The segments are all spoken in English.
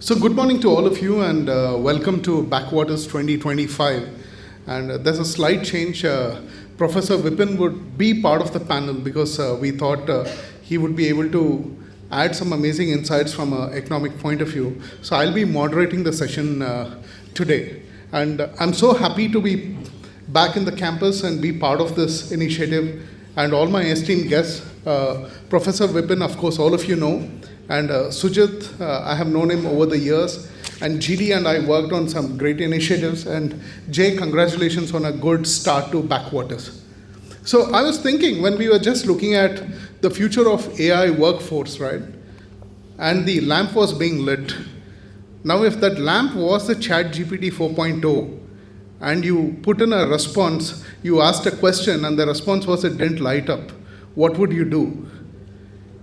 So good morning to all of you and welcome to Backwaters' 2025. And there's a slight change. Professor Vipin would be part of the panel because we thought he would be able to add some amazing insights from an economic point of view. So I'll be moderating the session today. And I'm so happy to be back in the campus and be part of this initiative. And all my esteemed guests, Professor Vipin, of course, all of you know. And Sujit, I have known him over the years. And GD and I worked on some great initiatives. And Jay, congratulations on a good start to Backwaters. So I was thinking when we were just looking at the future of AI workforce, right? And the lamp was being lit. Now if that lamp was the ChatGPT 4.0 and you put in a response, you asked a question and the response was it didn't light up, what would you do?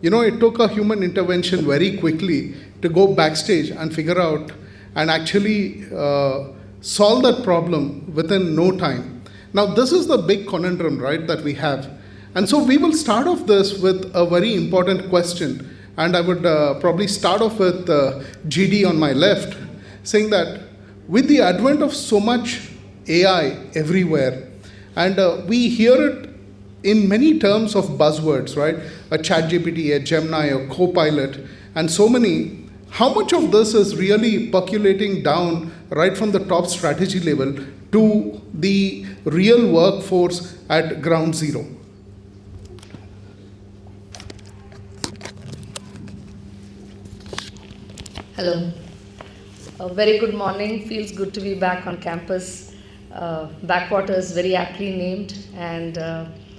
You know, it took a human intervention very quickly to go backstage and figure out and actually solve that problem within no time. Now, this is the big conundrum, right, that we have. And so we will start off this with a very important question. And I would probably start off with GD on my left, saying that with the advent of so much AI everywhere, and we hear it in many terms of buzzwords, right? A ChatGPT, a Gemini, a Copilot, and so many. How much of this is really percolating down right from the top strategy level to the real workforce at ground zero? Hello. A very good morning. Feels good to be back on campus. Backwaters, very aptly named, and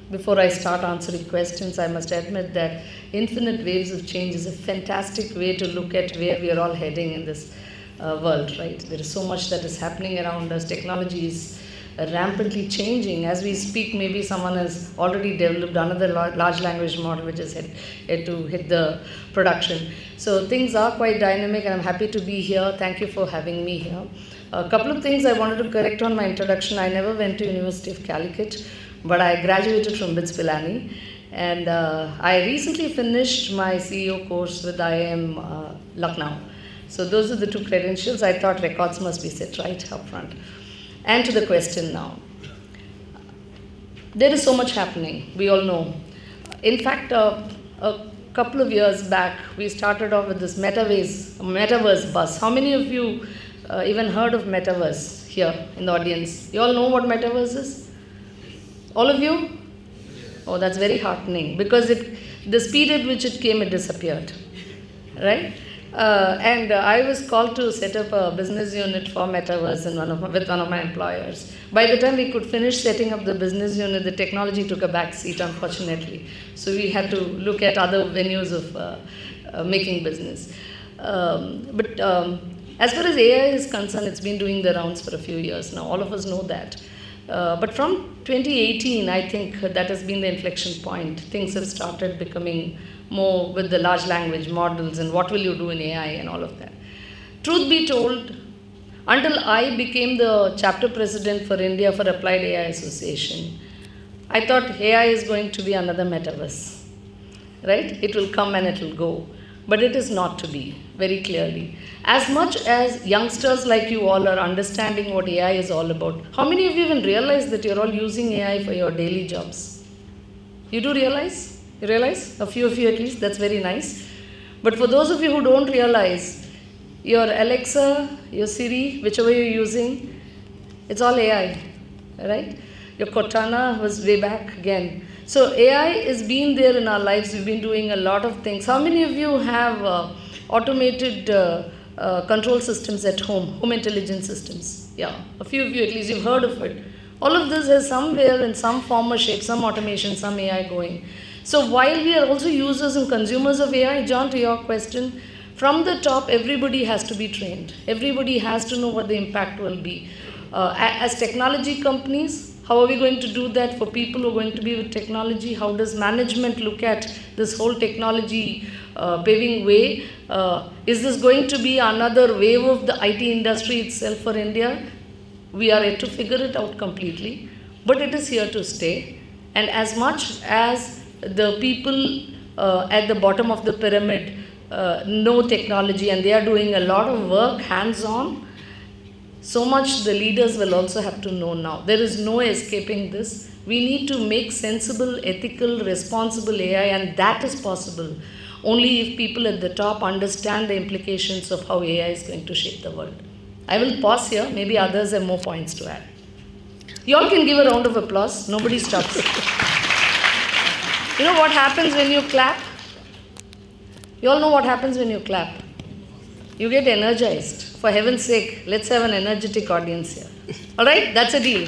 before I start answering questions, I must admit that infinite waves of change is a fantastic way to look at where we are all heading in this world, right? There is so much that is happening around us. Technology is rampantly changing. As we speak, maybe someone has already developed another large language model which is yet to hit the production. So things are quite dynamic and I'm happy to be here. Thank you for having me here. A couple of things I wanted to correct on my introduction. I never went to University of Calicut, but I graduated from BITS Pilani, and I recently finished my CEO course with IIM Lucknow. So those are the two credentials. I thought records must be set right up front. And to the question now. There is so much happening, we all know. In fact, a couple of years back, we started off with this metaverse buzz. How many of you even heard of metaverse here in the audience? You all know what metaverse is? All of you? Oh, that's very heartening because the speed at which it came, it disappeared, right? And I was called to set up a business unit for metaverse with one of my employers. By the time we could finish setting up the business unit, the technology took a back seat, unfortunately. So we had to look at other venues of making business. But as far as AI is concerned, it's been doing the rounds for a few years now. All of us know that. But from 2018, I think that has been the inflection point. Things have started becoming more with the large language models and what will you do in AI and all of that. Truth be told, until I became the chapter president for India for Applied AI Association, I thought AI is going to be another metaverse, right? It will come and it will go. But it is not to be, very clearly. As much as youngsters like you all are understanding what AI is all about, how many of you even realize that you're all using AI for your daily jobs? You do realize? You realize? A few of you at least, that's very nice. But for those of you who don't realize, your Alexa, your Siri, whichever you're using, it's all AI, right? Your Cortana was way back again. So AI has been there in our lives. We've been doing a lot of things. How many of you have automated control systems at home intelligence systems? Yeah, a few of you at least, you've heard of it. All of this has somewhere in some form or shape, some automation, some AI going. So while we are also users and consumers of AI, John, to your question, from the top, everybody has to be trained. Everybody has to know what the impact will be. As technology companies, how are we going to do that for people who are going to be with technology? How does management look at this whole technology paving way? Is this going to be another wave of the IT industry itself for India? We are yet to figure it out completely, but it is here to stay. And as much as the people at the bottom of the pyramid know technology and they are doing a lot of work hands-on, so much the leaders will also have to know now. There is no escaping this. We need to make sensible, ethical, responsible AI, and that is possible only if people at the top understand the implications of how AI is going to shape the world. I will pause here. Maybe others have more points to add. You all can give a round of applause. Nobody stops. You know what happens when you clap? You all know what happens when you clap. You get energized. For heaven's sake, let's have an energetic audience here. All right? That's a deal.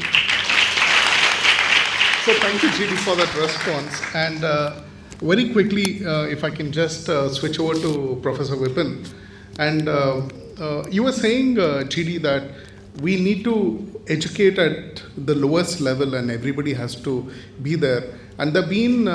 So thank you, GD, for that response. And very quickly, if I can just switch over to Professor Vipin. And you were saying, GD, that we need to educate at the lowest level and everybody has to be there. And there have been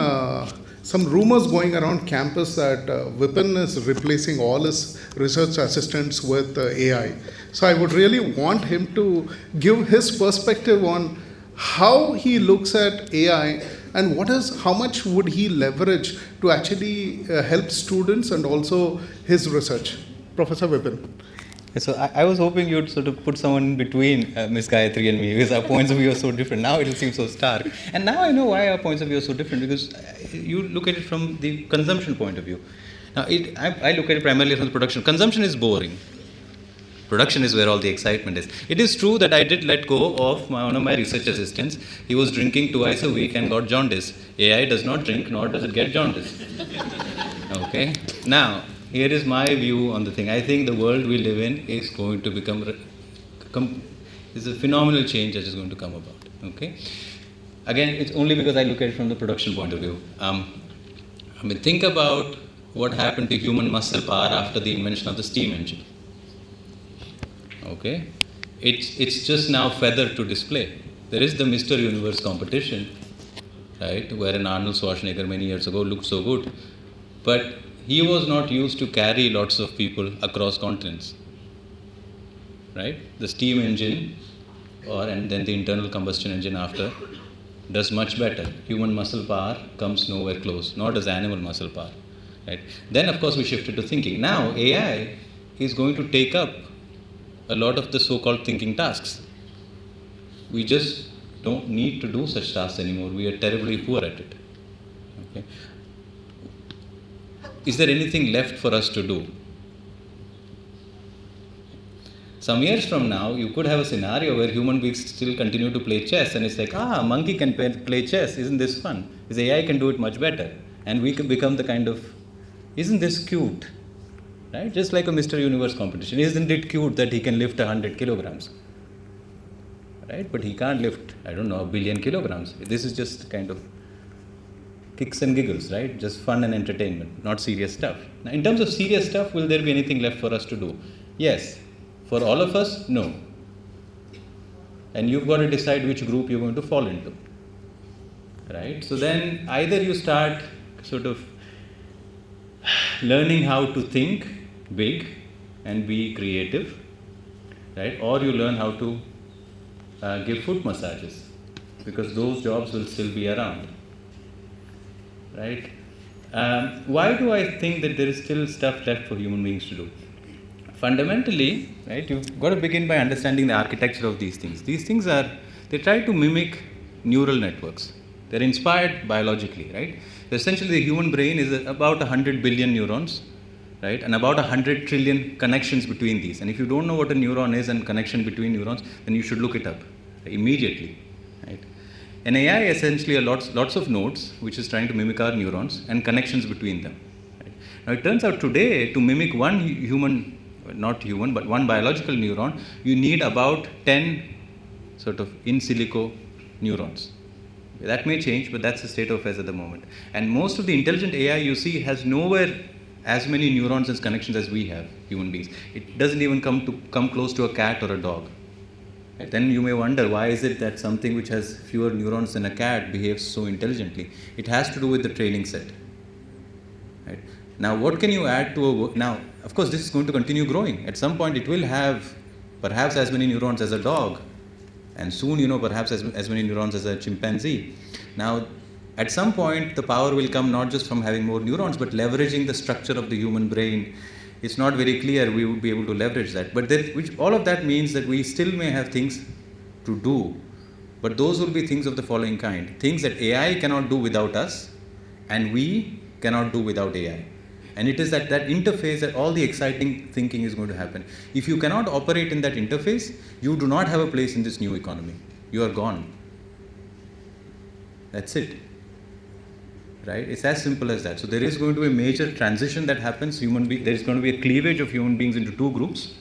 some rumors going around campus that Vipin is replacing all his research assistants with AI. So I would really want him to give his perspective on how he looks at AI and how much would he leverage to actually help students and also his research. Professor Vipin. So I was hoping you'd sort of put someone in between Ms. Gayatri and me, because our points of view are so different. Now it will seem so stark. And now I know why our points of view are so different, because you look at it from the consumption point of view. Now I look at it primarily from the production. Consumption is boring. Production is where all the excitement is. It is true that I did let go of one of my research assistants. He was drinking twice a week and got jaundice. AI does not drink, nor does it get jaundice. Okay? Now, here is my view on the thing. I think the world we live in is going to is a phenomenal change that is going to come about. Okay? Again, it's only because I look at it from the production point of view. Think about what happened to human muscle power after the invention of the steam engine. Okay? It's just now feathered to display. There is the Mr. Universe competition, right, wherein Arnold Schwarzenegger many years ago looked so good. But he was not used to carry lots of people across continents, right? The steam engine, and then the internal combustion engine after, does much better. Human muscle power comes nowhere close, nor does animal muscle power, right? Then, of course, we shifted to thinking. Now, AI is going to take up a lot of the so-called thinking tasks. We just don't need to do such tasks anymore. We are terribly poor at it. Okay? Is there anything left for us to do? Some years from now, you could have a scenario where human beings still continue to play chess, and it's like, a monkey can play chess, isn't this fun? This AI can do it much better. And we can become the kind of, isn't this cute? Right? Just like a Mr. Universe competition. Isn't it cute that he can lift 100 kilograms? Right? But he can't lift, 1 billion kilograms. This is just kind of kicks and giggles, right? Just fun and entertainment, not serious stuff. Now, in terms of serious stuff, will there be anything left for us to do? Yes. For all of us, no. And you've got to decide which group you're going to fall into, right? So then either you start sort of learning how to think big and be creative, right? Or you learn how to give foot massages, because those jobs will still be around. Right? Why do I think that there is still stuff left for human beings to do? Fundamentally, right, you've got to begin by understanding the architecture of these things. These things they try to mimic neural networks. They're inspired biologically, right? So essentially, the human brain is about 100 billion neurons, right? And about 100 trillion connections between these. And if you don't know what a neuron is and connection between neurons, then you should look it up immediately, right? An AI essentially are lots of nodes, which is trying to mimic our neurons and connections between them. Right? Now it turns out today, to mimic one one biological neuron, you need about 10 sort of in silico neurons. That may change, but that's the state of affairs at the moment. And most of the intelligent AI you see has nowhere as many neurons and connections as we have, human beings. It doesn't even come close to a cat or a dog. Right? Then you may wonder, why is it that something which has fewer neurons than a cat behaves so intelligently? It has to do with the training set. Right? Now, what can you add to now, of course, this is going to continue growing. At some point, it will have perhaps as many neurons as a dog, and soon, perhaps as many neurons as a chimpanzee. Now, At some point, the power will come not just from having more neurons, but leveraging the structure of the human brain. It's not very clear we would be able to leverage that. But all of that means that we still may have things to do. But those will be things of the following kind. Things that AI cannot do without us, and we cannot do without AI. And it is at that interface that all the exciting thinking is going to happen. If you cannot operate in that interface, you do not have a place in this new economy. You are gone. That's it. Right? It's as simple as that. So there is going to be a major transition that happens. There is going to be a cleavage of human beings into two groups.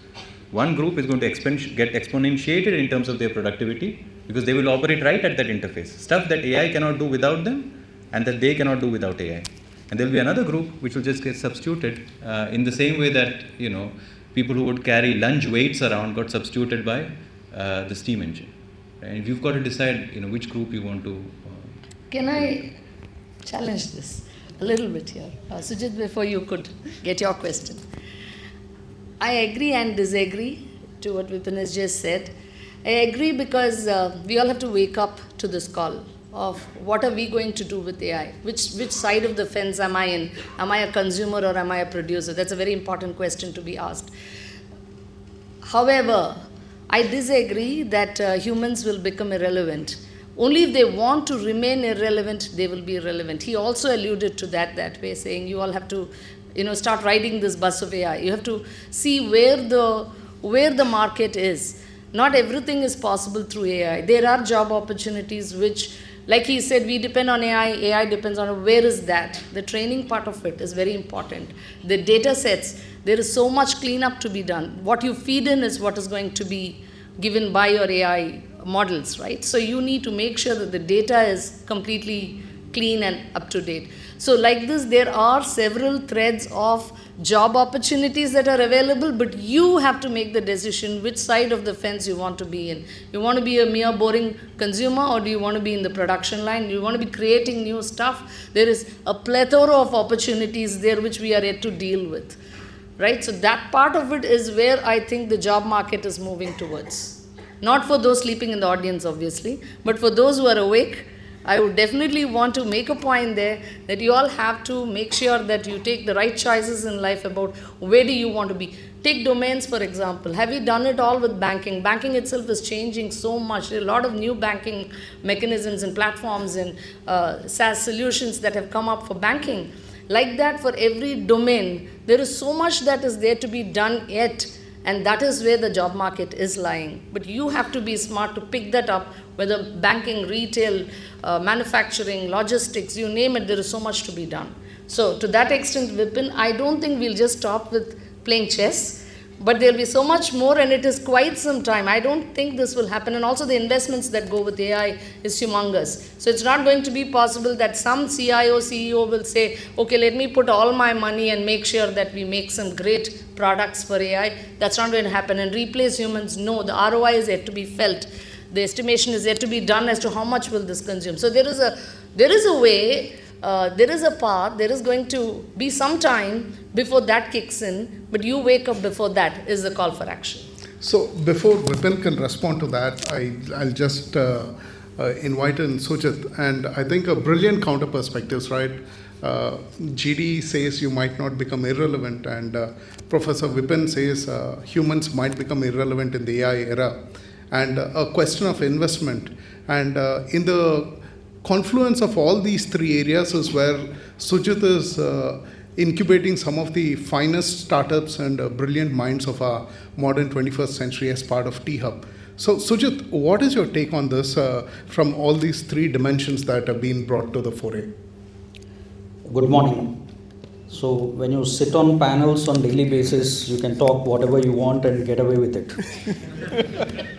One group is going to get exponentiated in terms of their productivity because they will operate right at that interface. Stuff that AI cannot do without them and that they cannot do without AI. And there will be another group which will just get substituted in the same way that, people who would carry lunge weights around got substituted by the steam engine. Right? And you've got to decide, which group you want to. Can I challenge this a little bit here? Sujit, before you could get your question. I agree and disagree to what Vipin has just said. I agree because we all have to wake up to this call of what are we going to do with AI? Which side of the fence am I in? Am I a consumer or am I a producer? That's a very important question to be asked. However, I disagree that humans will become irrelevant. Only if they want to remain irrelevant, they will be irrelevant. He also alluded to that way, saying you all have to, start riding this bus of AI. You have to see where the market is. Not everything is possible through AI. There are job opportunities which, like he said, we depend on AI. AI depends on where is that. The training part of it is very important. The data sets, there is so much cleanup to be done. What you feed in is what is going to be given by your AI models, right? So you need to make sure that the data is completely clean and up to date. So like this, there are several threads of job opportunities that are available, but you have to make the decision which side of the fence you want to be in. You want to be a mere boring consumer, or do you want to be in the production line? Do you want to be creating new stuff? There is a plethora of opportunities there which we are yet to deal with, right? So that part of it is where I think the job market is moving towards. Not for those sleeping in the audience, obviously, but for those who are awake, I would definitely want to make a point there that you all have to make sure that you take the right choices in life about where do you want to be. Take domains, for example. Have you done it all with banking? Banking itself is changing so much. There are a lot of new banking mechanisms and platforms and SaaS solutions that have come up for banking. Like that, for every domain, there is so much that is there to be done yet. And that is where the job market is lying. But you have to be smart to pick that up, whether banking, retail, manufacturing, logistics, you name it, there is so much to be done. So to that extent, Vipin, I don't think we'll just stop with playing chess, but there'll be so much more, and it is quite some time. I don't think this will happen. And also the investments that go with AI is humongous. So it's not going to be possible that some CIO, CEO will say, okay, let me put all my money and make sure that we make some great products for AI. That's not going to happen. And replace humans, no, the ROI is yet to be felt. The estimation is yet to be done as to how much will this consume. So there is a way, there is a path, there is going to be some time before that kicks in, but you wake up before that is the call for action. So before Vipin can respond to that, I'll just invite in Sujit, and I think a brilliant counter perspectives, right? GD says you might not become irrelevant, and Professor Vipin says humans might become irrelevant in the AI era. And a question of investment. And in the confluence of all these three areas is where Sujit is incubating some of the finest startups and brilliant minds of our modern 21st century as part of T-Hub. So Sujit, what is your take on this from all these three dimensions that have been brought to the foray? Good morning. So when you sit on panels on daily basis, you can talk whatever you want and get away with it.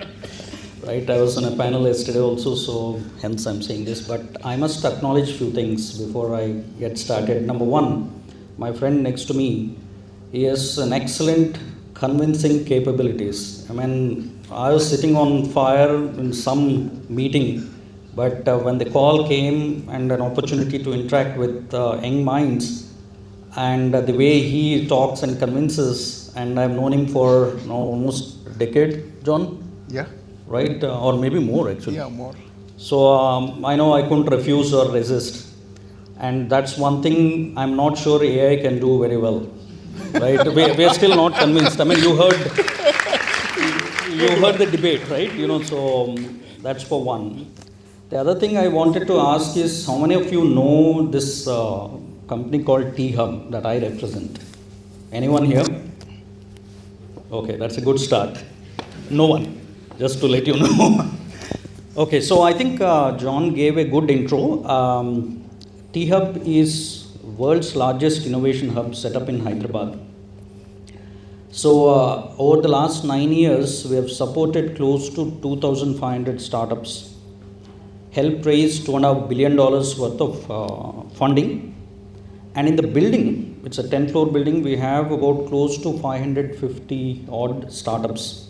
Right, I was on a panel yesterday also, so hence I'm saying this, but I must acknowledge few things before I get started. Number one, my friend next to me, he has an excellent convincing capabilities. I mean, I was sitting on fire in some meeting, but when the call came and an opportunity to interact with young minds, and the way he talks and convinces, and I've known him for almost a decade, John? Yeah. Right, or maybe more actually. Yeah, more. So I know I couldn't refuse or resist. And that's one thing I'm not sure AI can do very well. Right? We are still not convinced. I mean, you heard the debate, right? So that's for one. The other thing I wanted to ask is, how many of you know this company called T-Hub that I represent? Anyone here? Okay, that's a good start. No one, just to let you know. Okay, so I think John gave a good intro. T-Hub is world's largest innovation hub set up in Hyderabad. So over the last 9 years, we have supported close to 2,500 startups, helped raise $2.5 billion worth of funding. And in the building, it's a 10-floor building, we have about close to 550 odd startups.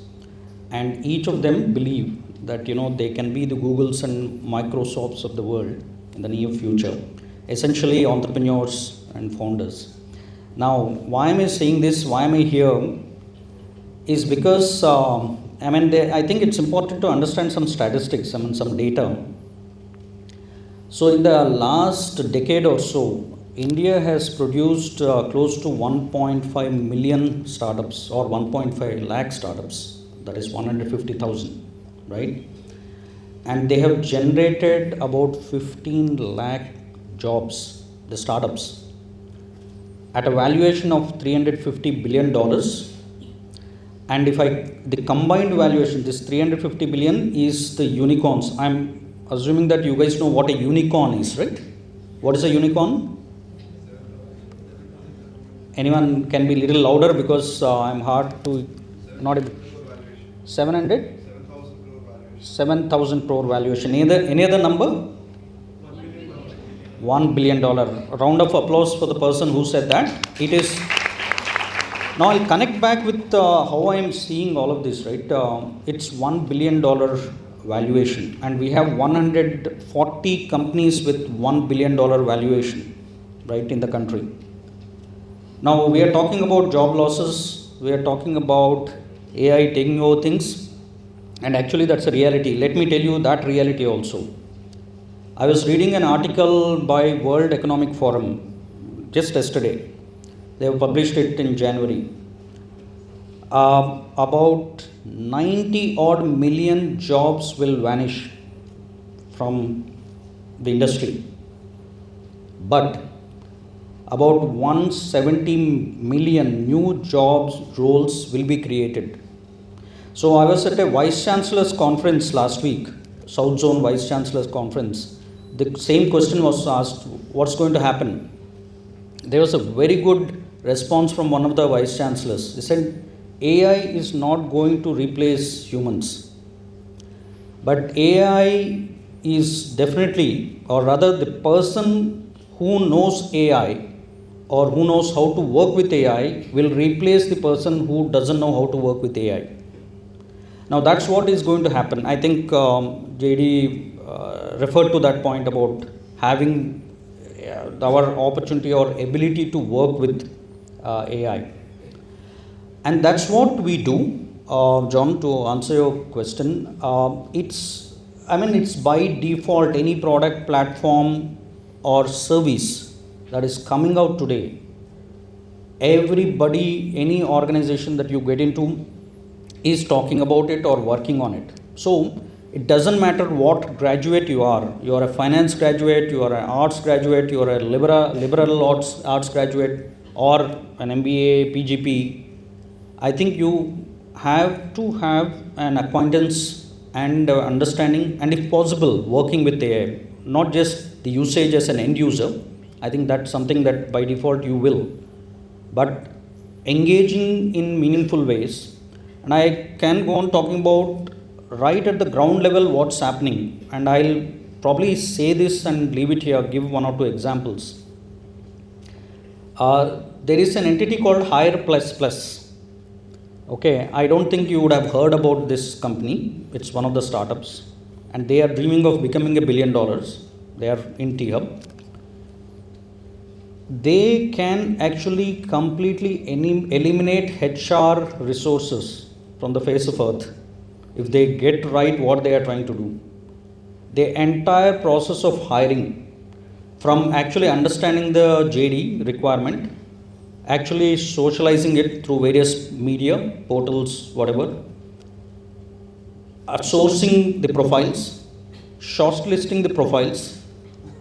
And each of them believe that they can be the Googles and Microsofts of the world in the near future. Essentially entrepreneurs and founders. Now, why am I saying this? Why am I here? Is because I think it's important to understand some statistics, some data. So in the last decade or so, India has produced close to 1.5 million startups or 1.5 lakh startups. That is 150,000, right? And they have generated about 15 lakh jobs, the startups, at a valuation of $350 billion. And the combined valuation, this 350 billion is the unicorns. I'm assuming that you guys know what a unicorn is, right? What is a unicorn? Anyone can be a little louder because I'm hard to not 700? 7,000 crore valuation. Any other number? $1 billion. A round of applause for the person who said that. It is. Now I'll connect back with how I am seeing all of this, right? It's $1 billion valuation, and we have 140 companies with $1 billion valuation, right, in the country. Now we are talking about job losses. We are talking about AI taking over things, and actually that's a reality. Let me tell you that reality also. I was reading an article by World Economic Forum just yesterday. They have published it in January. About 90 odd million jobs will vanish from the industry. But about 170 million new jobs roles will be created. So I was at a Vice Chancellor's conference last week, South Zone Vice Chancellor's conference. The same question was asked, what's going to happen? There was a very good response from one of the Vice Chancellors. He said, AI is not going to replace humans. But AI is definitely, or rather the person who knows AI or who knows how to work with AI will replace the person who doesn't know how to work with AI. Now that's what is going to happen. I think JD referred to that point about having our opportunity or ability to work with AI. And that's what we do, John, to answer your question. It's by default any product, platform or service that is coming out today. Everybody, any organization that you get into is talking about it or working on it. So it doesn't matter what graduate you are. You are a finance graduate, you are an arts graduate, you are a liberal arts graduate, or an MBA, PGP. I think you have to have an acquaintance and understanding, and if possible, working with AI, not just the usage as an end user. I think that's something that by default you will, but engaging in meaningful ways. And I can go on talking about right at the ground level what's happening, and I'll probably say this and leave it here, give one or two examples. There is an entity called Hire++. Okay, I don't think you would have heard about this company. It's one of the startups, and they are dreaming of becoming $1 billion. They are in T-Hub. They can actually completely eliminate HR resources from the face of earth if they get right what they are trying to do. the entire process of hiring, from actually understanding the JD requirement, actually socializing it through various media, portals, whatever, sourcing the profiles, shortlisting the profiles,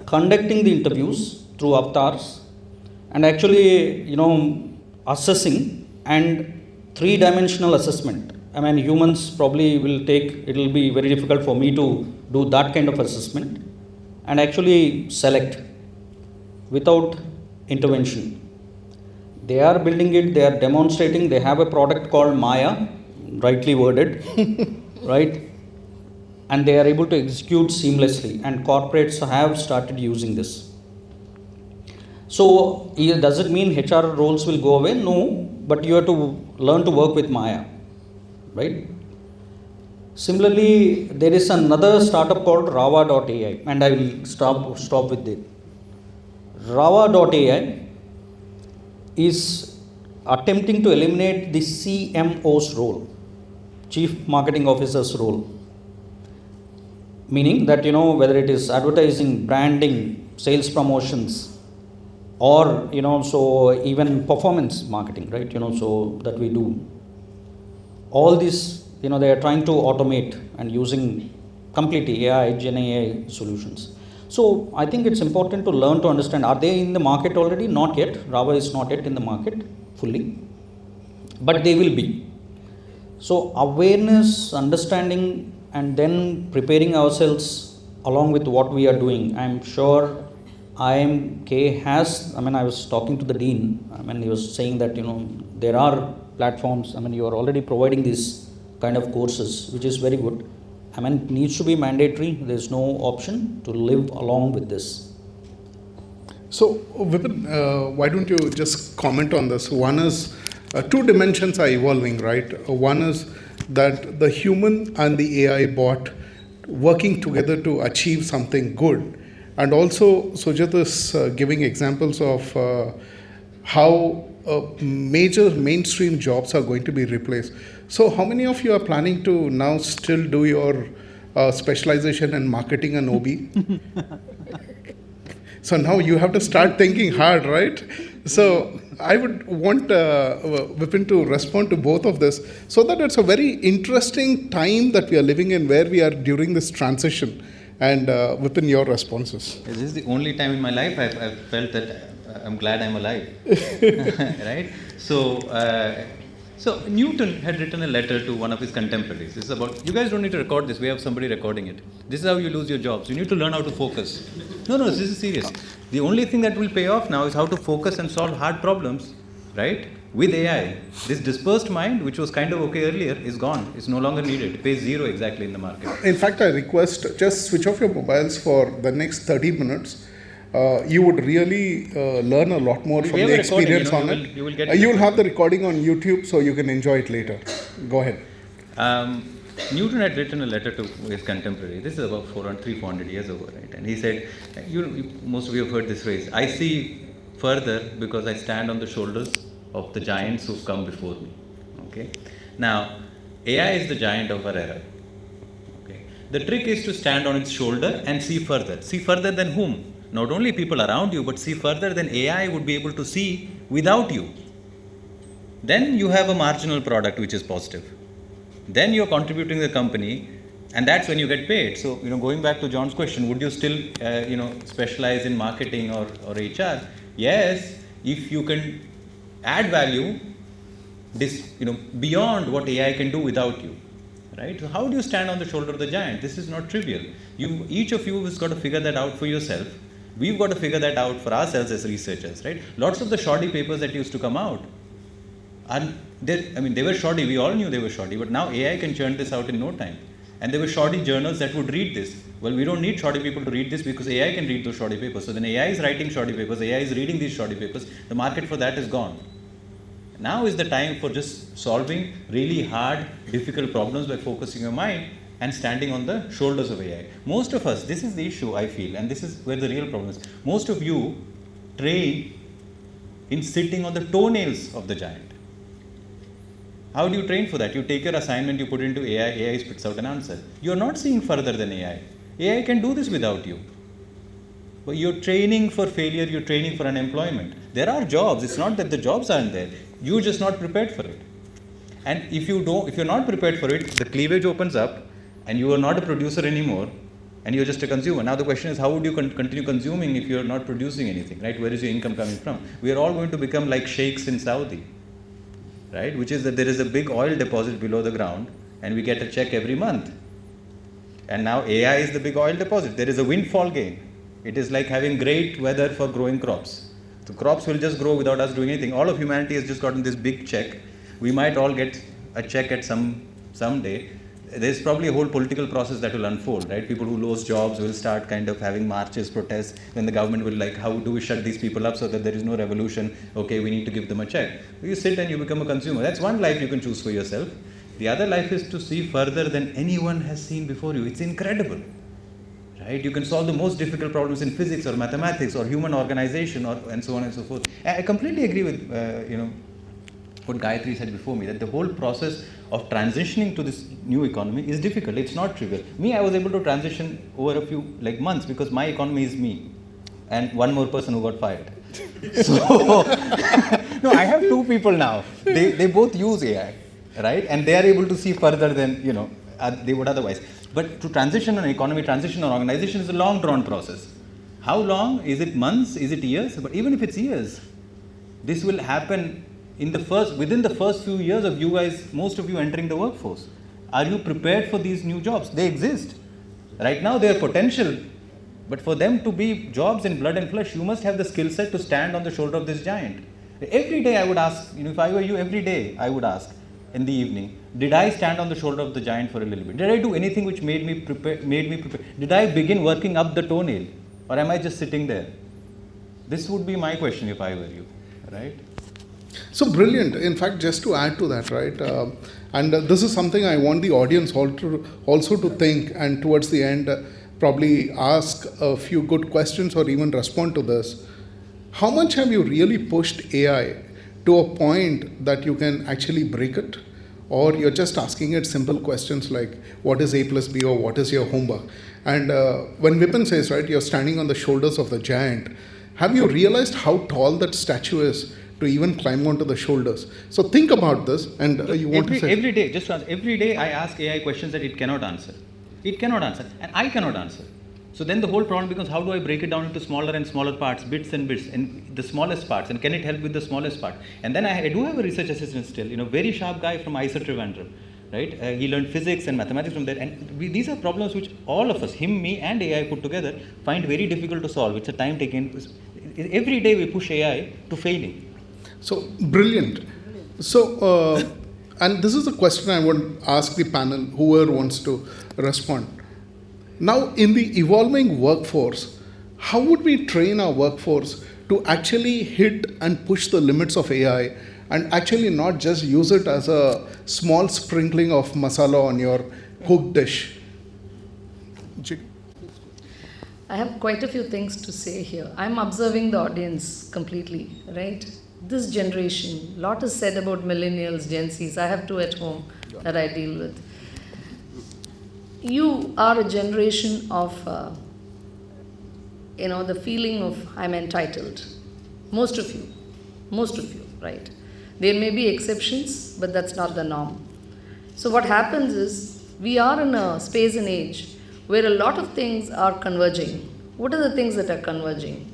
conducting the interviews through avatars, and actually, assessing and three-dimensional assessment. I mean, humans probably it will be very difficult for me to do that kind of assessment and actually select without intervention. They are building it, they are demonstrating, they have a product called Maya, rightly worded, right? And they are able to execute seamlessly, and corporates have started using this. So, does it mean HR roles will go away? No, but you have to learn to work with Maya, right? Similarly, there is another startup called Rava.ai, and I will stop with it. Rava.ai is attempting to eliminate the CMO's role, Chief Marketing Officer's role. Meaning that, whether it is advertising, branding, sales promotions, or, so even performance marketing, right, so that we do. All this, they are trying to automate and using completely AI, Gen AI solutions. So I think it's important to learn to understand, are they in the market already? Not yet. Rava is not yet in the market fully, but they will be. So awareness, understanding, and then preparing ourselves along with what we are doing. I'm sure IIM has, I was talking to the dean, he was saying that, there are platforms, you are already providing these kind of courses, which is very good. It needs to be mandatory. There's no option to live along with this. So, Vipin, why don't you just comment on this? One is, two dimensions are evolving, right? One is that the human and the AI bot working together to achieve something good. And also, Sujat is giving examples of how major mainstream jobs are going to be replaced. So how many of you are planning to now still do your specialization in marketing and OB? So now you have to start thinking hard, right? So I would want Vipin to respond to both of this, so that it's a very interesting time that we are living in, where we are during this transition. And Vipin, your responses. This is the only time in my life I've felt that I'm glad I'm alive. Right? So Newton had written a letter to one of his contemporaries. This is about, you guys don't need to record this, we have somebody recording it. This is how you lose your jobs. You need to learn how to focus. No, this is serious. The only thing that will pay off now is how to focus and solve hard problems, right? With AI. This dispersed mind, which was kind of okay earlier, is gone. It's no longer needed. It pays zero exactly in the market. In fact, I request, just switch off your mobiles for the next 30 minutes. You would really learn a lot more from the experience on it. You will have the recording on YouTube, so you can enjoy it later. Go ahead. Newton had written a letter to his contemporary. This is about 400 years ago, right? And he said, most of you have heard this phrase, I see further because I stand on the shoulders of the giants who've come before me. Okay. Now, AI is the giant of our era. Okay. The trick is to stand on its shoulder and see further. See further than whom? Not only people around you, but see further than AI would be able to see without you. Then you have a marginal product which is positive. Then you're contributing to the company, and that's when you get paid. So, going back to John's question, would you still, specialize in marketing or HR? Yes, if you can add value, beyond what AI can do without you, right? So how do you stand on the shoulder of the giant? This is not trivial. Each of you has got to figure that out for yourself. We've got to figure that out for ourselves as researchers, right? Lots of the shoddy papers that used to come out, they were shoddy. We all knew they were shoddy, but now AI can churn this out in no time. And there were shoddy journals that would read this. Well, we don't need shoddy people to read this because AI can read those shoddy papers. So then AI is writing shoddy papers, AI is reading these shoddy papers. The market for that is gone. Now is the time for just solving really hard, difficult problems by focusing your mind and standing on the shoulders of AI. Most of us, this is the issue I feel, and this is where the real problem is. Most of you train in sitting on the toenails of the giant. How do you train for that? You take your assignment, you put it into AI, AI spits out an answer. You are not seeing further than AI. AI can do this without you. But you're training for failure, you're training for unemployment. There are jobs, it's not that the jobs aren't there, you're just not prepared for it. And if you're not prepared for it, the cleavage opens up and you are not a producer anymore and you're just a consumer. Now the question is, how would you continue consuming if you're not producing anything, right? Where is your income coming from? We are all going to become like sheikhs in Saudi, right? Which is that there is a big oil deposit below the ground and we get a check every month. And now AI is the big oil deposit. There is a windfall gain. It is like having great weather for growing crops. The crops will just grow without us doing anything. All of humanity has just gotten this big check. We might all get a check at some day. There's probably a whole political process that will unfold, right? People who lose jobs will start kind of having marches, protests. Then the government will like, how do we shut these people up so that there is no revolution? Okay, we need to give them a check. You sit and you become a consumer. That's one life you can choose for yourself. The other life is to see further than anyone has seen before you. It's incredible. Right? You can solve the most difficult problems in physics or mathematics or human organization and so on and so forth. I completely agree with what Gayatri said before me, that the whole process of transitioning to this new economy is difficult. It's not trivial. Me, I was able to transition over a few months because my economy is me and one more person who got fired. So, no, I have two people now. They both use AI, right? And they are able to see further than they would otherwise. But to transition an economy, transition an organization is a long drawn process. How long? Is it months? Is it years? But even if it's years, this will happen within the first few years of you guys, most of you entering the workforce. Are you prepared for these new jobs? They exist. Right now they are potential, but for them to be jobs in blood and flesh, you must have the skill set to stand on the shoulder of this giant. Every day I would ask, if I were you, every day I would ask in the evening, did I stand on the shoulder of the giant for a little bit? Did I do anything which made me prepare? Did I begin working up the toenail? Or am I just sitting there? This would be my question if I were you, right? So brilliant. In fact, just to add to that, right, and this is something I want the audience also to think, and towards the end, probably ask a few good questions or even respond to this. How much have you really pushed AI to a point that you can actually break it? Or you're just asking it simple questions like, what is A plus B or what is your homework? And when Vipin says, right, you're standing on the shoulders of the giant, have you realized how tall that statue is to even climb onto the shoulders? So think about this, and you want to say... Every day I ask AI questions that it cannot answer. It cannot answer, and I cannot answer. So then the whole problem becomes, how do I break it down into smaller and smaller parts, bits, and the smallest parts, and can it help with the smallest part? And then I do have a research assistant still, very sharp guy from IIM Kozhikode, right? He learned physics and mathematics from there, and these are problems which all of us, him, me, and AI put together, find very difficult to solve. It's a time taken. Every day we push AI to failing. So brilliant. So, and this is a question I would ask the panel, whoever wants to respond. Now, in the evolving workforce, how would we train our workforce to actually hit and push the limits of AI and actually not just use it as a small sprinkling of masala on your cooked dish? I have quite a few things to say here. I'm observing the audience completely, right? This generation, lot is said about millennials, Gen Zs. I have two at home that I deal with. You are a generation of, the feeling of I'm entitled. Most of you, right? There may be exceptions, but that's not the norm. So what happens is, we are in a space and age where a lot of things are converging. What are the things that are converging?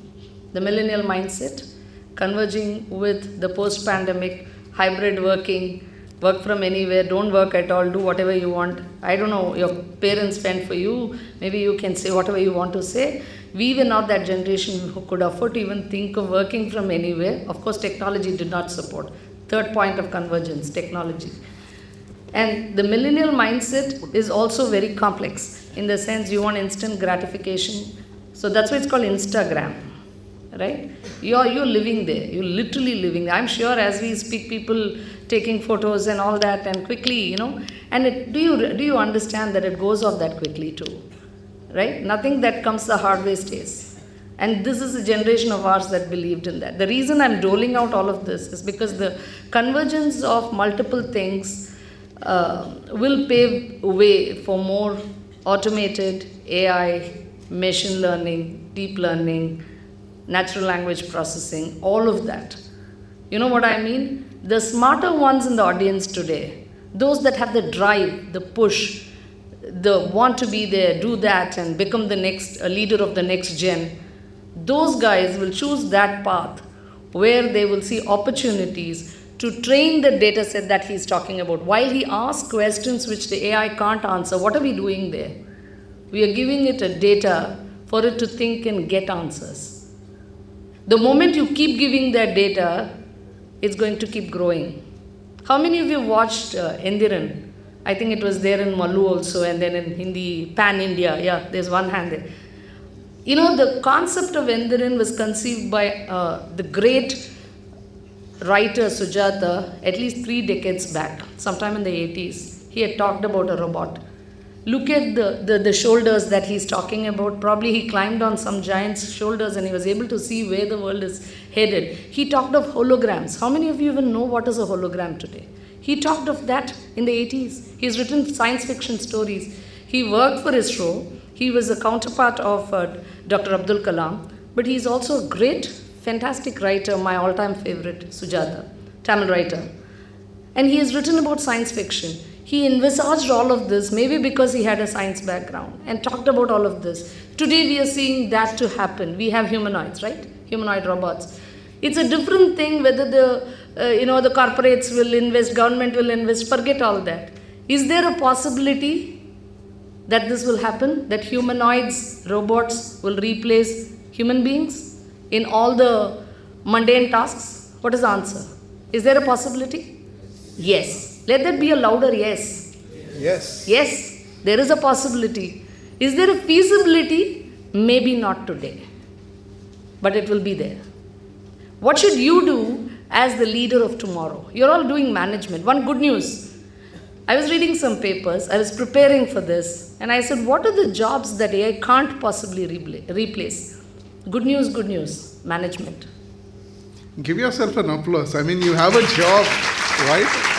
The millennial mindset, converging with the post-pandemic hybrid working, work from anywhere, don't work at all, do whatever you want. I don't know, your parents spend for you, maybe you can say whatever you want to say. We were not that generation who could afford to even think of working from anywhere. Of course, technology did not support. Third point of convergence, technology. And the millennial mindset is also very complex in the sense you want instant gratification. So that's why it's called Instagram, right? You're living there. You're literally living there. I'm sure as we speak, people taking photos and all that, and quickly, And do you understand that it goes off that quickly too, right? Nothing that comes the hard way stays. And this is a generation of ours that believed in that. The reason I'm doling out all of this is because the convergence of multiple things will pave way for more automated, AI, machine learning, deep learning, natural language processing, all of that. You know what I mean? The smarter ones in the audience today, those that have the drive, the push, the want to be there, do that, and become the next leader of the next gen, those guys will choose that path where they will see opportunities to train the data set that he's talking about. While he asks questions which the AI can't answer, what are we doing there? We are giving it a data for it to think and get answers. The moment you keep giving that data, it's going to keep growing. How many of you watched Endiran? I think it was there in Malu also, and then in Hindi, Pan India. Yeah, there's one hand there. You know, the concept of Endiran was conceived by the great writer Sujata at least 3 decades back, sometime in the 80s. He had talked about a robot. Look at the shoulders that he's talking about. Probably he climbed on some giant's shoulders and he was able to see where the world is headed. He talked of holograms. How many of you even know what is a hologram today? He talked of that in the 80s. He's written science fiction stories. He worked for ISRO. He was a counterpart of Dr. Abdul Kalam. But he's also a great, fantastic writer, my all-time favorite, Sujata, Tamil writer. And he has written about science fiction. He envisaged all of this, maybe because he had a science background, and talked about all of this. Today we are seeing that to happen. We have humanoids, right? Humanoid robots. It's a different thing whether the corporates will invest, government will invest, forget all that. Is there a possibility that this will happen? That humanoids, robots will replace human beings in all the mundane tasks? What is the answer? Is there a possibility? Yes. Let that be a louder yes. Yes. Yes, there is a possibility. Is there a feasibility? Maybe not today, but it will be there. What should you do as the leader of tomorrow? You're all doing management. One good news. I was reading some papers. I was preparing for this. And I said, what are the jobs that AI can't possibly replace? Good news, management. Give yourself an applause. I mean, you have a job, right?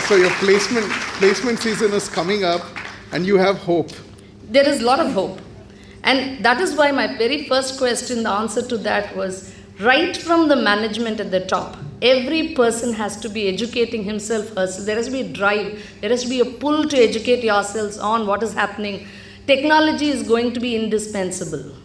So your placement season is coming up and you have hope. There is a lot of hope. And that is why my very first question, the answer to that was, right from the management at the top, every person has to be educating himself, herself. There has to be a drive. There has to be a pull to educate yourselves on what is happening. Technology is going to be indispensable.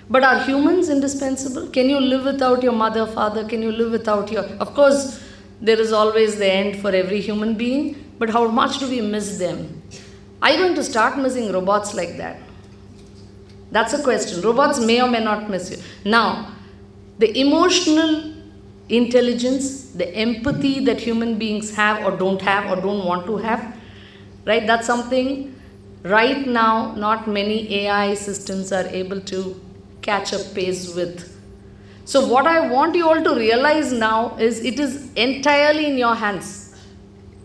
But are humans indispensable? Can you live without your mother, father? Can you live without your... Of course, there is always the end for every human being, but how much do we miss them? Are you going to start missing robots like that? That's a question. Robots may or may not miss you. Now, the emotional intelligence, the empathy that human beings have or don't want to have, right? That's something right now not many AI systems are able to catch up pace with. So what I want you all to realize now is it is entirely in your hands.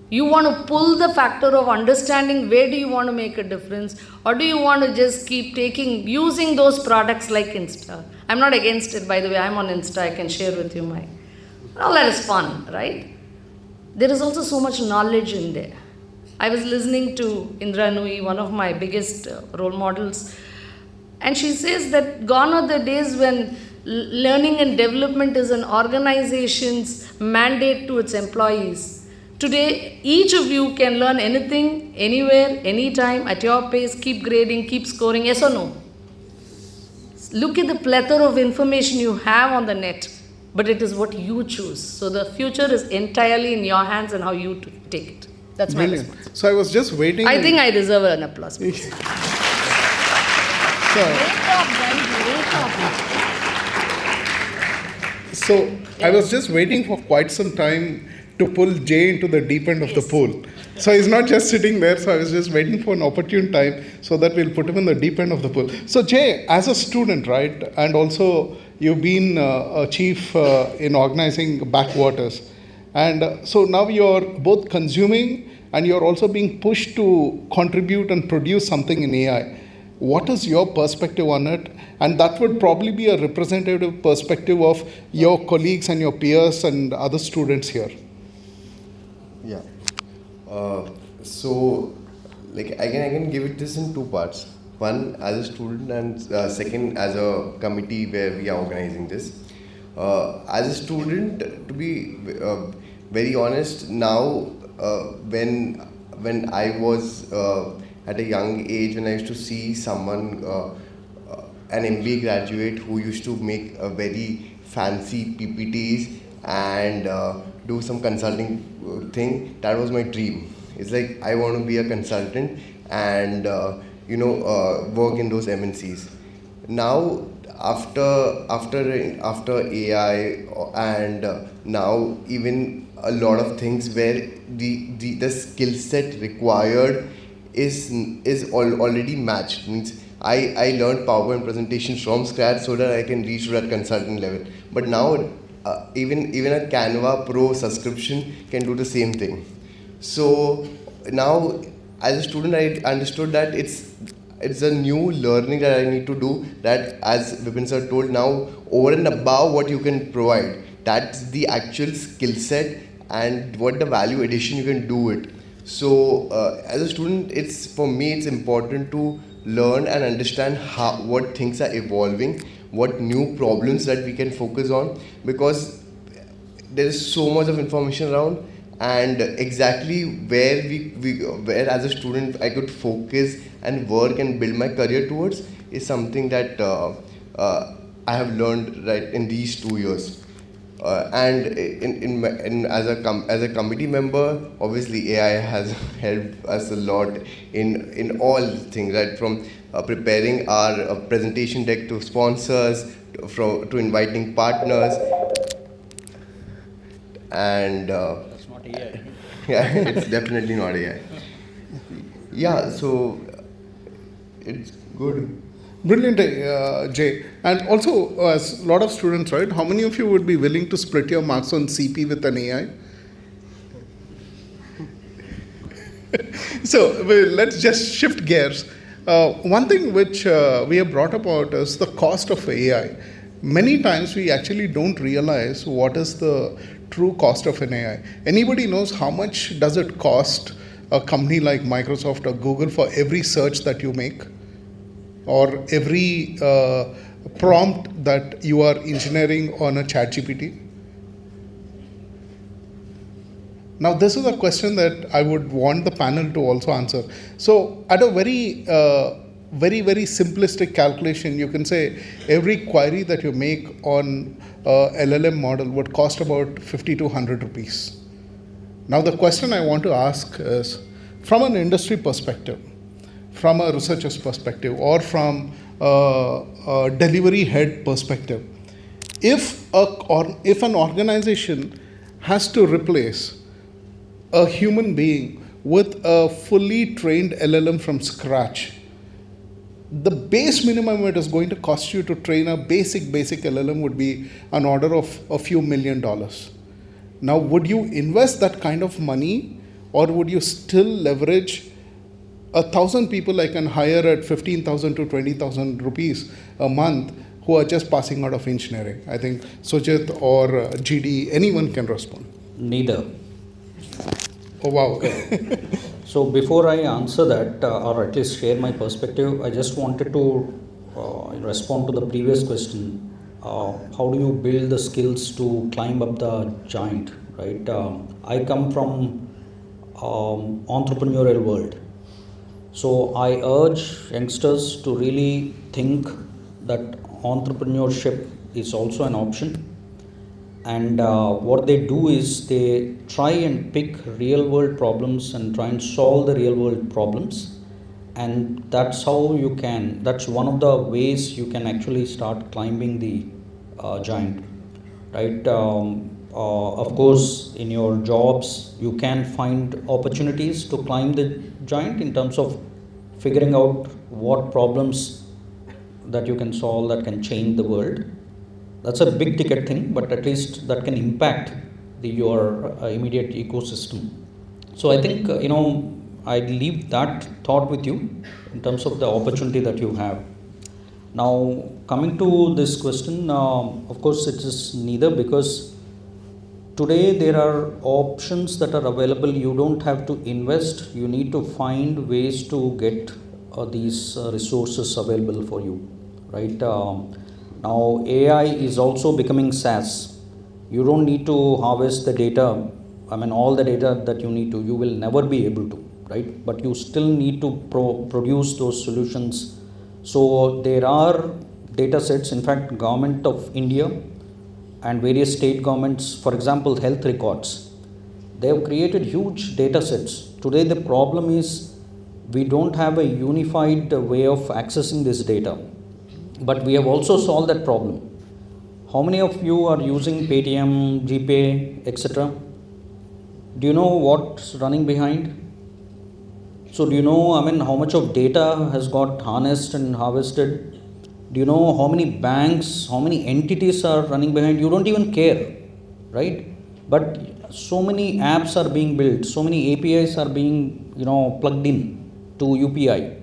You want to pull the factor of understanding where do you want to make a difference, or do you want to just keep using those products like Insta. I'm not against it, by the way. I'm on Insta. I can share with you my... All that is fun, right? There is also so much knowledge in there. I was listening to Indra Nui, one of my biggest role models, and she says that gone are the days when learning and development is an organization's mandate to its employees. Today, each of you can learn anything, anywhere, anytime, at your pace, keep grading, keep scoring, yes or no? Look at the plethora of information you have on the net, but it is what you choose. So the future is entirely in your hands and how you take it. That's my response. So I was just waiting. I think I deserve an applause, please. So I was just waiting for quite some time to pull Jay into the deep end of the pool. So he's not just sitting there, so I was just waiting for an opportune time so that we'll put him in the deep end of the pool. So Jay, as a student, right, and also you've been a chief in organizing Backwaters. And so now you're both consuming and you're also being pushed to contribute and produce something in AI. What is your perspective on it? And that would probably be a representative perspective of your colleagues and your peers and other students here. Yeah. So like I can give it this in two parts. One as a student and second as a committee where we are organizing this. As a student, to be very honest, now when I was at a young age, when I used to see someone, an MBA graduate who used to make a very fancy PPTs and do some consulting thing, that was my dream. It's like I want to be a consultant and work in those MNCs. Now after AI and now even a lot of things where the skill set required is already matched. Means I learned PowerPoint presentations from scratch so that I can reach to that consultant level. But now even a Canva Pro subscription can do the same thing. So now as a student I understood that it's a new learning that I need to do, that as Vipin sir told, now over and above what you can provide, that's the actual skill set and what the value addition you can do it. So as a student, for me it's important to learn and understand what things are evolving, what new problems that we can focus on, because there is so much of information around, and exactly where as a student I could focus and work and build my career towards is something that I have learned right in these 2 years. And as a committee member, obviously AI has helped us a lot in all things, right from preparing our presentation deck to sponsors to inviting partners, and That's not AI. yeah, it's definitely not AI. Yeah, so it's good. Brilliant, Jay. And also, as a lot of students, right? How many of you would be willing to split your marks on CP with an AI? So let's just shift gears. One thing which we have brought about is the cost of AI. Many times we actually don't realize what is the true cost of an AI. Anybody knows how much does it cost a company like Microsoft or Google for every search that you make, or every prompt that you are engineering on a ChatGPT? Now, this is a question that I would want the panel to also answer. So, at a very simplistic calculation, you can say every query that you make on LLM model would cost about 50 to 100 rupees. Now, the question I want to ask is, from an industry perspective, from a researcher's perspective, or from a delivery head perspective, if an organization has to replace a human being with a fully trained LLM from scratch, the base minimum it is going to cost you to train a basic LLM would be an order of a few $1 million. Now, would you invest that kind of money, or would you still leverage 1,000 people I can hire at 15,000 to 20,000 rupees a month who are just passing out of engineering? I think Sujit or GD, anyone can respond. Neither. Oh, wow. So before I answer that, or at least share my perspective, I just wanted to respond to the previous question. How do you build the skills to climb up the giant, right? I come from entrepreneurial world. So I urge youngsters to really think that entrepreneurship is also an option. And what they do is they try and pick real world problems and try and solve the real world problems. And that's how that's one of the ways you can actually start climbing the giant, right? Of course, in your jobs, you can find opportunities to climb the giant in terms of figuring out what problems that you can solve that can change the world. That's a big ticket thing, but at least that can impact your immediate ecosystem. So I think, I leave that thought with you in terms of the opportunity that you have. Now, coming to this question, of course, it is neither, because today there are options that are available. You don't have to invest. You need to find ways to get these resources available for you, right? Now AI is also becoming SaaS. You don't need to harvest the data. I mean, all the data that you need to. You will never be able to, right? But you still need to produce those solutions. So there are data sets. In fact, Government of India and various state governments, for example, health records, they have created huge data sets. Today the problem is we don't have a unified way of accessing this data, but we have also solved that problem. How many of you are using Paytm, GPay, etc.? Do you know what's running behind? So do you know, I mean, how much of data has got harnessed and harvested? Do you know how many banks, how many entities are running behind? You don't even care, right? But so many apps are being built, so many APIs are being, plugged in to UPI.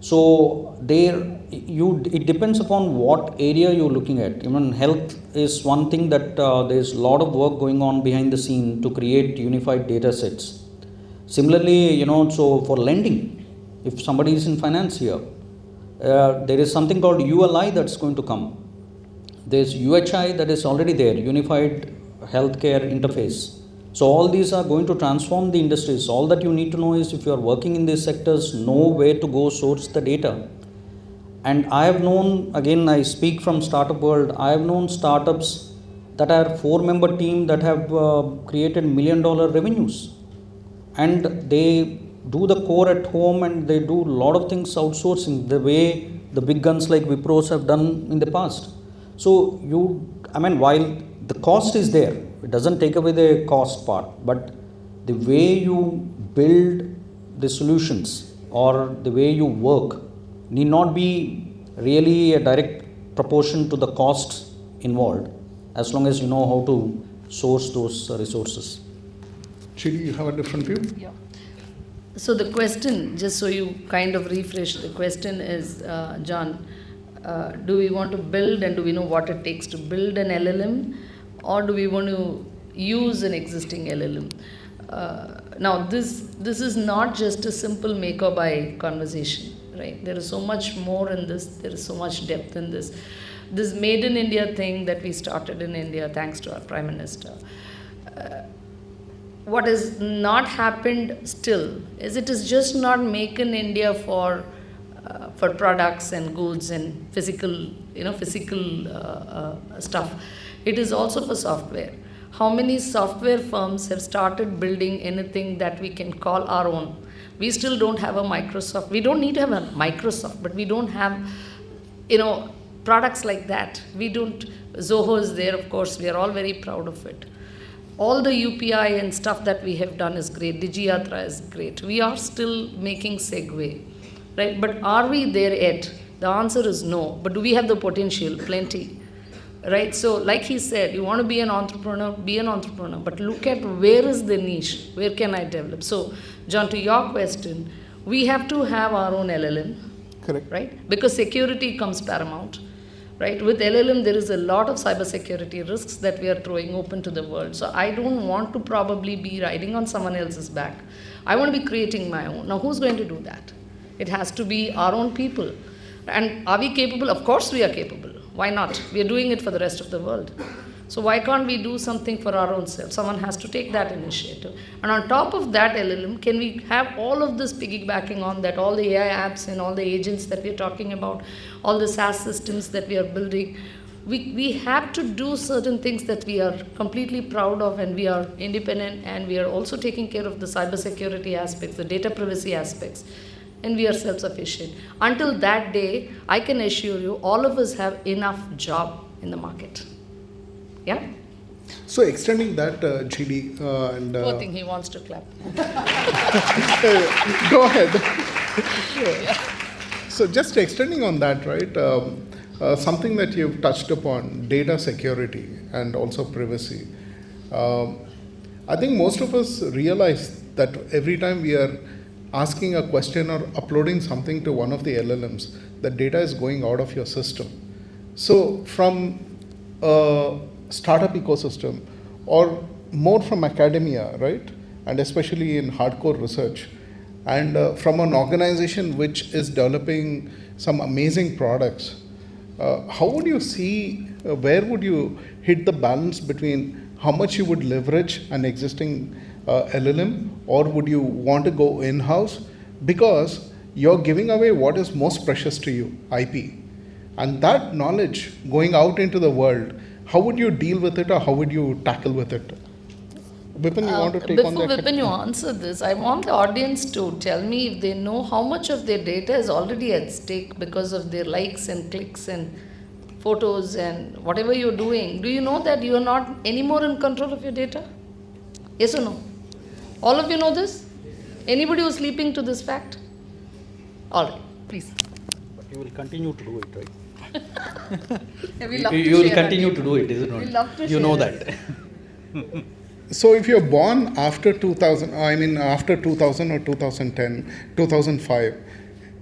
So it depends upon what area you're looking at. Even health is one thing that there's a lot of work going on behind the scene to create unified data sets. Similarly, so for lending, if somebody is in finance here, there is something called ULI that's going to come. There's UHI that is already there, Unified Healthcare Interface. So all these are going to transform the industries. All that you need to know is if you are working in these sectors, know where to go source the data. And I have known, again, I speak from startup world, I have known startups that are 4-member team that have created $1 million revenues. And they do the core at home and they do a lot of things outsourcing the way the big guns like Wipros have done in the past. So while the cost is there, it doesn't take away the cost part, but the way you build the solutions or the way you work need not be really a direct proportion to the costs involved, as long as you know how to source those resources. Chidi, you have a different view? Yeah. So the question, just so you kind of refresh, the question is, John, do we want to build and do we know what it takes to build an LLM, or do we want to use an existing LLM? Now this is not just a simple make or buy conversation, right? There is so much more in this, there is so much depth in this. This made in India thing that we started in India thanks to our Prime Minister. What has not happened still is it is just not make in India for products and goods and physical stuff. It is also for software. How many software firms have started building anything that we can call our own? We still don't have a Microsoft. We don't need to have a Microsoft, but we don't have, products like that. We don't. Zoho is there, of course. We are all very proud of it. All the UPI and stuff that we have done is great. Digiyatra is great. We are still making segue, right? But are we there yet? The answer is no. But do we have the potential? Plenty, right? So like he said, you want to be an entrepreneur, be an entrepreneur. But look at where is the niche? Where can I develop? So, John, to your question, we have to have our own LLM. Correct. Right? Because security comes paramount. Right? With LLM, there is a lot of cybersecurity risks that we are throwing open to the world. So I don't want to probably be riding on someone else's back. I want to be creating my own. Now, who's going to do that? It has to be our own people. And are we capable? Of course we are capable. Why not? We are doing it for the rest of the world. So why can't we do something for our own self? Someone has to take that initiative. And on top of that LLM, can we have all of this piggybacking on that, all the AI apps and all the agents that we're talking about, all the SaaS systems that we are building? We have to do certain things that we are completely proud of, and we are independent, and we are also taking care of the cybersecurity aspects, the data privacy aspects, and we are self-sufficient. Until that day, I can assure you, all of us have enough job in the market. Yeah? So extending that, Chidi, and... Poor thing, he wants to clap. Go ahead. Yeah. So just extending on that, right, something that you've touched upon, data security and also privacy. I think most of us realize that every time we are asking a question or uploading something to one of the LLMs, the data is going out of your system. So from a startup ecosystem, or more from academia, right? And especially in hardcore research, and from an organization which is developing some amazing products, how would you see, where would you hit the balance between how much you would leverage an existing LLM, or would you want to go in-house? Because you're giving away what is most precious to you, IP. And that knowledge going out into the world, how would you deal with it, or how would you tackle with it? Vipin, you want to take on that? Before Vipin, you answer this, I want the audience to tell me if they know how much of their data is already at stake because of their likes and clicks and photos and whatever you're doing. Do you know that you are not anymore in control of your data? Yes or no? All of you know this? Anybody who's sleeping to this fact? All right, please. But you will continue to do it, right? Yeah, we love to You will share continue that. to do it, isn't it? We love to You share know that. that. So if you're born after 2000, after 2000 or 2010, 2005,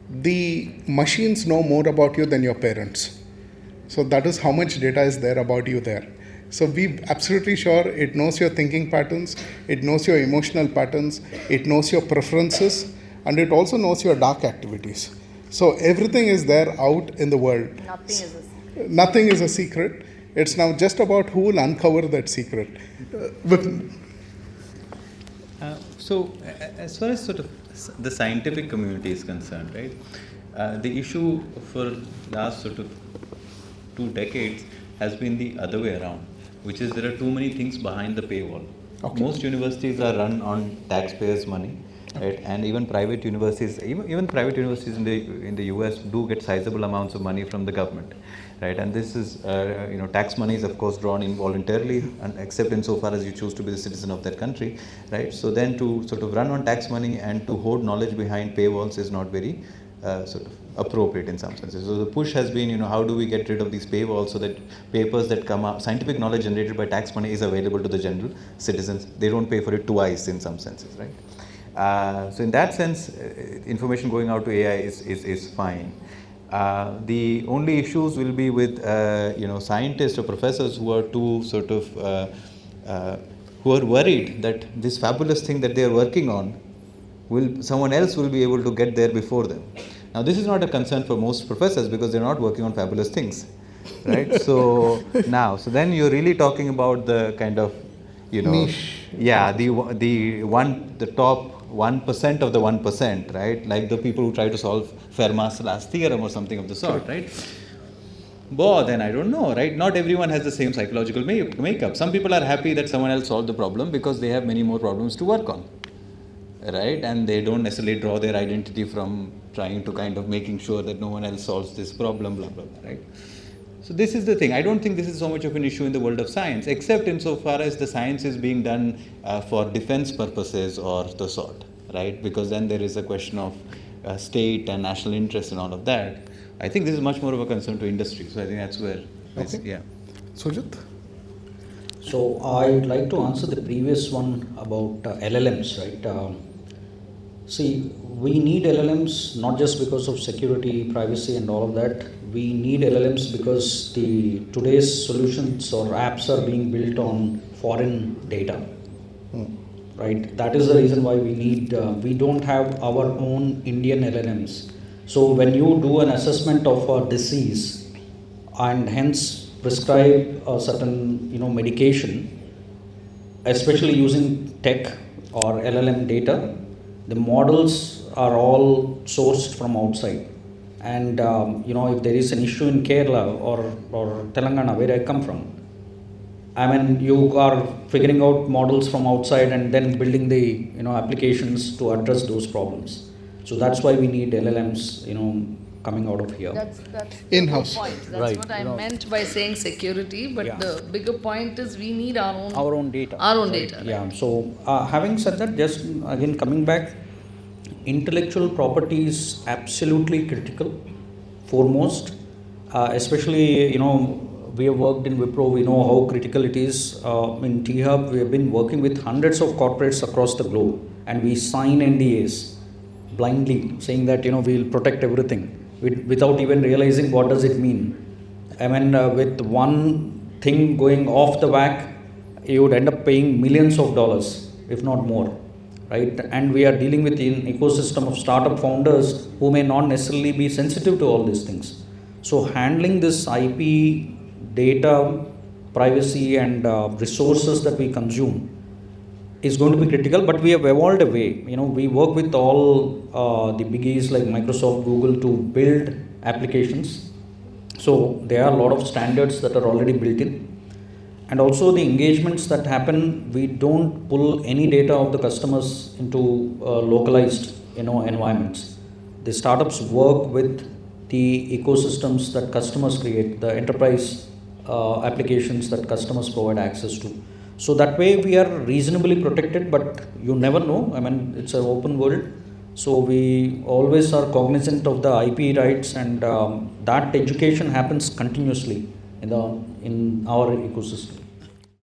the machines know more about you than your parents. So that is how much data is there about you there. So be absolutely sure it knows your thinking patterns, it knows your emotional patterns, it knows your preferences, and it also knows your dark activities. So everything is there out in the world. Nothing is a secret. Nothing is a secret. It's now just about who will uncover that secret. As far as sort of the scientific community is concerned, right, the issue for last sort of 2 decades has been the other way around, which is there are too many things behind the paywall. Okay. Most universities are run on taxpayers' money, right? And even private universities, even private universities in the US do get sizable amounts of money from the government, right? And this is tax money is of course drawn involuntarily, and except insofar as you choose to be the citizen of that country, right? So then to sort of run on tax money and to hoard knowledge behind paywalls is not very sort of appropriate in some senses. So the push has been, how do we get rid of these paywalls so that papers that come out, scientific knowledge generated by tax money is available to the general citizens. They don't pay for it twice in some senses, right? So in that sense, information going out to AI is fine. The only issues will be with scientists or professors who are too sort of who are worried that this fabulous thing that they are working on someone else will be able to get there before them. Now this is not a concern for most professors because they're not working on fabulous things, right? So then you're really talking about the kind of niche. Yeah, the top 1% of the 1%, right? Like the people who try to solve Fermat's last theorem or something of the sort, right? But then I don't know, right? Not everyone has the same psychological makeup. Some people are happy that someone else solved the problem because they have many more problems to work on, right? And they don't necessarily draw their identity from trying to kind of making sure that no one else solves this problem, blah, blah, blah, right? So this is the thing. I don't think this is so much of an issue in the world of science, except insofar as the science is being done for defense purposes or the sort, right? Because then there is a question of state and national interest and all of that. I think this is much more of a concern to industry. So I think that's where, yeah. Sujit? So I'd like to answer the previous one about LLMs, right? See, we need LLMs not just because of security, privacy and all of that. We need LLMs because today's solutions or apps are being built on foreign data, right? That is the reason why we don't have our own Indian LLMs. So when you do an assessment of a disease and hence prescribe a certain medication, especially using tech or LLM data, the models are all sourced from outside. And if there is an issue in Kerala or Telangana, where I come from, you are figuring out models from outside and then building the applications to address those problems. So that's why we need LLMs coming out of here. That's In-house. the point. That's Right, what I meant by saying security, but the bigger point is we need our own data. Our own data. Yeah. So having said that, just again coming back, intellectual property is absolutely critical, foremost. Especially we have worked in Wipro, we know how critical it is. In T-Hub, we have been working with hundreds of corporates across the globe, and we sign NDAs blindly, saying that we will protect everything without even realizing what does it mean. With one thing going off the whack, you would end up paying millions of dollars, if not more, right? And we are dealing with an ecosystem of startup founders who may not necessarily be sensitive to all these things. So handling this IP, data, privacy and resources that we consume is going to be critical, but we have evolved a way. We work with all the biggies like Microsoft, Google to build applications. So there are a lot of standards that are already built in. And also the engagements that happen, we don't pull any data of the customers into localized environments. The startups work with the ecosystems that customers create, the enterprise applications that customers provide access to. So that way we are reasonably protected, but you never know. It's an open world. So we always are cognizant of the IP rights, and that education happens continuously in our ecosystem.